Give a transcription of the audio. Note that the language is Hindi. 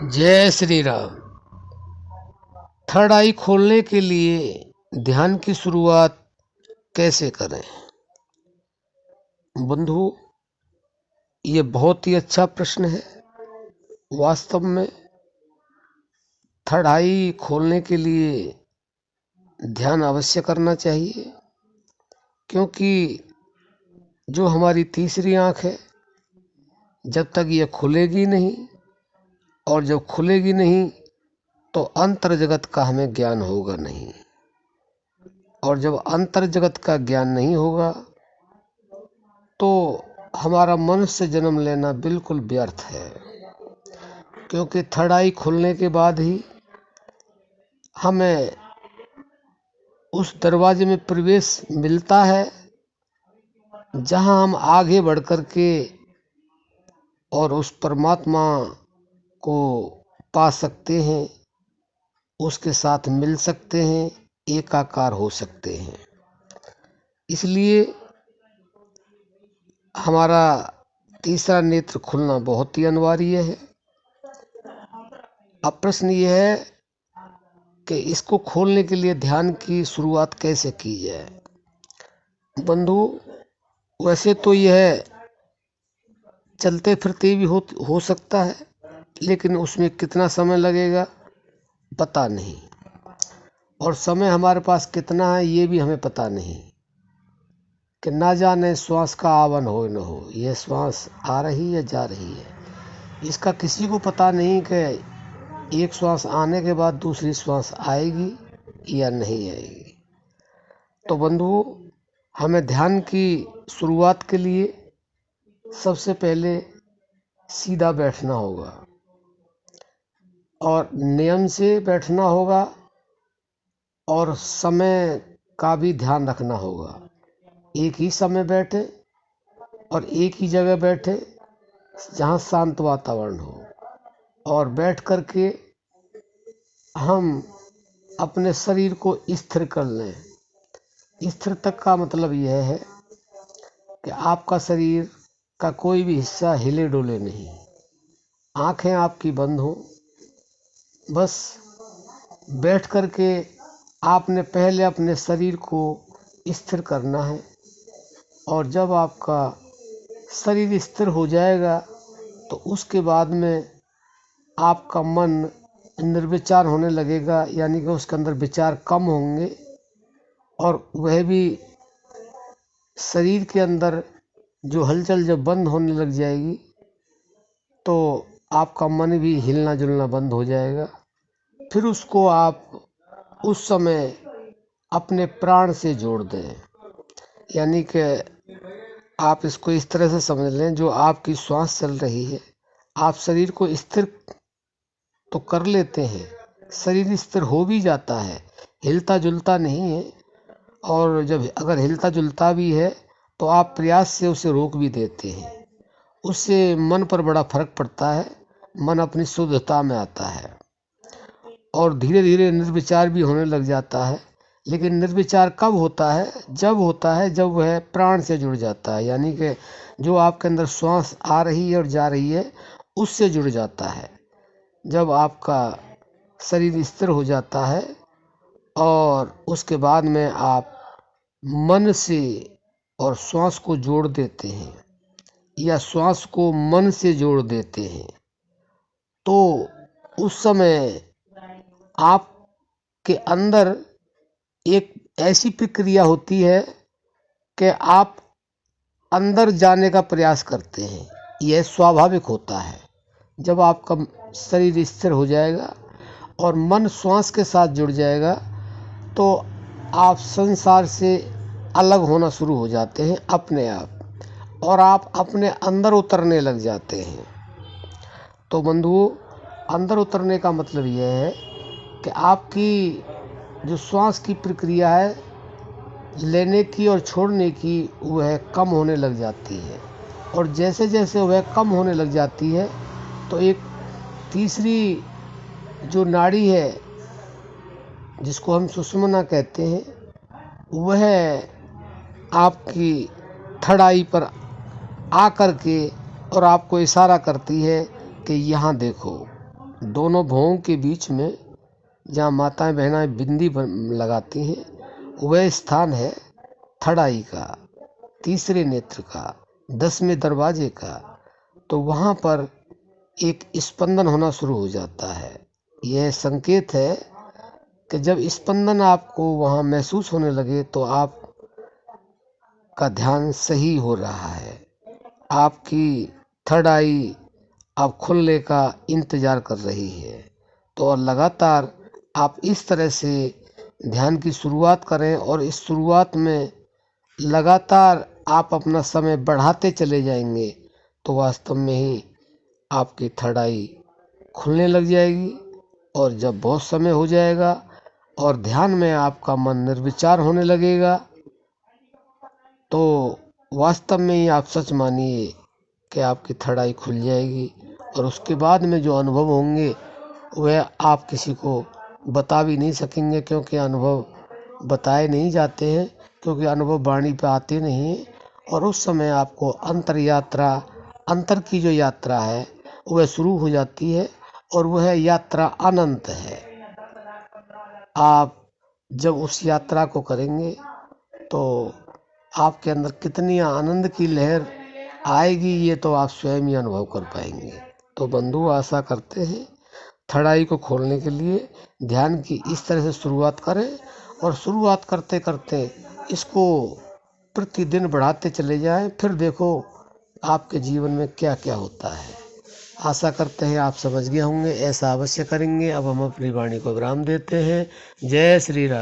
जय श्री राम। थर्ड आई खोलने के लिए ध्यान की शुरुआत कैसे करें? बंधु, ये बहुत ही अच्छा प्रश्न है। वास्तव में थर्ड आई खोलने के लिए ध्यान अवश्य करना चाहिए, क्योंकि जो हमारी तीसरी आंख है, जब तक ये खुलेगी नहीं और जब खुलेगी नहीं तो अंतर जगत का हमें ज्ञान होगा नहीं, और जब अंतर जगत का ज्ञान नहीं होगा तो हमारा मनुष्य जन्म लेना बिल्कुल व्यर्थ है। क्योंकि थर्ड आई खुलने के बाद ही हमें उस दरवाजे में प्रवेश मिलता है जहां हम आगे बढ़ कर के और उस परमात्मा को पा सकते हैं, उसके साथ मिल सकते हैं, एकाकार हो सकते हैं। इसलिए हमारा तीसरा नेत्र खुलना बहुत ही अनिवार्य है। अब प्रश्न ये है कि इसको खोलने के लिए ध्यान की शुरुआत कैसे की जाए? बंधु, वैसे तो यह चलते फिरते भी हो सकता है, लेकिन उसमें कितना समय लगेगा पता नहीं, और समय हमारे पास कितना है ये भी हमें पता नहीं। कि ना जाने श्वास का आवन हो न हो, यह श्वास आ रही है जा रही है, इसका किसी को पता नहीं कि एक श्वास आने के बाद दूसरी श्वास आएगी या नहीं आएगी। तो बंधु, हमें ध्यान की शुरुआत के लिए सबसे पहले सीधा बैठना होगा और नियम से बैठना होगा, और समय का भी ध्यान रखना होगा। एक ही समय बैठे और एक ही जगह बैठे जहाँ शांत वातावरण हो, और बैठ कर के हम अपने शरीर को स्थिर कर लें। स्थिर तक का मतलब यह है कि आपका शरीर का कोई भी हिस्सा हिले डोले नहीं, आंखें आपकी बंद हो। बस बैठ कर के आपने पहले अपने शरीर को स्थिर करना है, और जब आपका शरीर स्थिर हो जाएगा तो उसके बाद में आपका मन निर्विचार होने लगेगा, यानी कि उसके अंदर विचार कम होंगे, और वह भी शरीर के अंदर जो हलचल जब बंद होने लग जाएगी तो आपका मन भी हिलना जुलना बंद हो जाएगा। फिर उसको आप उस समय अपने प्राण से जोड़ दें। यानी कि आप इसको इस तरह से समझ लें, जो आपकी श्वास चल रही है, आप शरीर को स्थिर तो कर लेते हैं, शरीर स्थिर हो भी जाता है, हिलता जुलता नहीं है, और जब अगर हिलता जुलता भी है तो आप प्रयास से उसे रोक भी देते हैं। उससे मन पर बड़ा फर्क पड़ता है, मन अपनी शुद्धता में आता है और धीरे धीरे निर्विचार भी होने लग जाता है। लेकिन निर्विचार कब होता है? जब वह प्राण से जुड़ जाता है, यानी कि जो आपके अंदर श्वास आ रही है और जा रही है उससे जुड़ जाता है। जब आपका शरीर स्थिर हो जाता है और उसके बाद में आप मन से और श्वास को जोड़ देते हैं, या श्वास को मन से जोड़ देते हैं, तो उस समय आपके अंदर एक ऐसी प्रक्रिया होती है कि आप अंदर जाने का प्रयास करते हैं। यह स्वाभाविक होता है। जब आपका शरीर स्थिर हो जाएगा और मन श्वास के साथ जुड़ जाएगा तो आप संसार से अलग होना शुरू हो जाते हैं अपने आप, और आप अपने अंदर उतरने लग जाते हैं। तो बंधुओं, अंदर उतरने का मतलब यह है कि आपकी जो श्वास की प्रक्रिया है लेने की और छोड़ने की, वह कम होने लग जाती है, और जैसे जैसे वह कम होने लग जाती है तो एक तीसरी जो नाड़ी है जिसको हम सुषुम्ना कहते हैं, वह आपकी थर्ड आई पर आ कर के और आपको इशारा करती है कि यहाँ देखो। दोनों भौहों के बीच में जहाँ माताएं बहनाएं बिंदी लगाती हैं, वह स्थान है थर्ड आई का, तीसरे नेत्र का, 10वें दरवाजे का। तो वहाँ पर एक स्पंदन होना शुरू हो जाता है। यह संकेत है कि जब स्पंदन आपको वहाँ महसूस होने लगे तो आप का ध्यान सही हो रहा है, आपकी थर्ड आई अब खुलने का इंतजार कर रही है। तो और लगातार आप इस तरह से ध्यान की शुरुआत करें और इस शुरुआत में लगातार आप अपना समय बढ़ाते चले जाएंगे तो वास्तव में ही आपकी थर्ड आई खुलने लग जाएगी। और जब बहुत समय हो जाएगा और ध्यान में आपका मन निर्विचार होने लगेगा तो वास्तव में ही आप सच मानिए कि आपकी थर्ड आई खुल जाएगी। और उसके बाद में जो अनुभव होंगे वह आप किसी को बता भी नहीं सकेंगे, क्योंकि अनुभव बताए नहीं जाते हैं, क्योंकि अनुभव वाणी पे आते नहीं हैं। और उस समय आपको अंतर की जो यात्रा है वह शुरू हो जाती है और वह यात्रा अनंत है। आप जब उस यात्रा को करेंगे तो आपके अंदर कितनी आनंद की लहर आएगी ये तो आप स्वयं ही अनुभव कर पाएंगे। तो बंधु, आशा करते हैं थर्ड आई को खोलने के लिए ध्यान की इस तरह से शुरुआत करें और शुरुआत करते करते इसको प्रतिदिन बढ़ाते चले जाएं। फिर देखो आपके जीवन में क्या क्या होता है। आशा करते हैं आप समझ गए होंगे, ऐसा अवश्य करेंगे। अब हम अपनी वाणी को विराम देते हैं। जय श्री राम।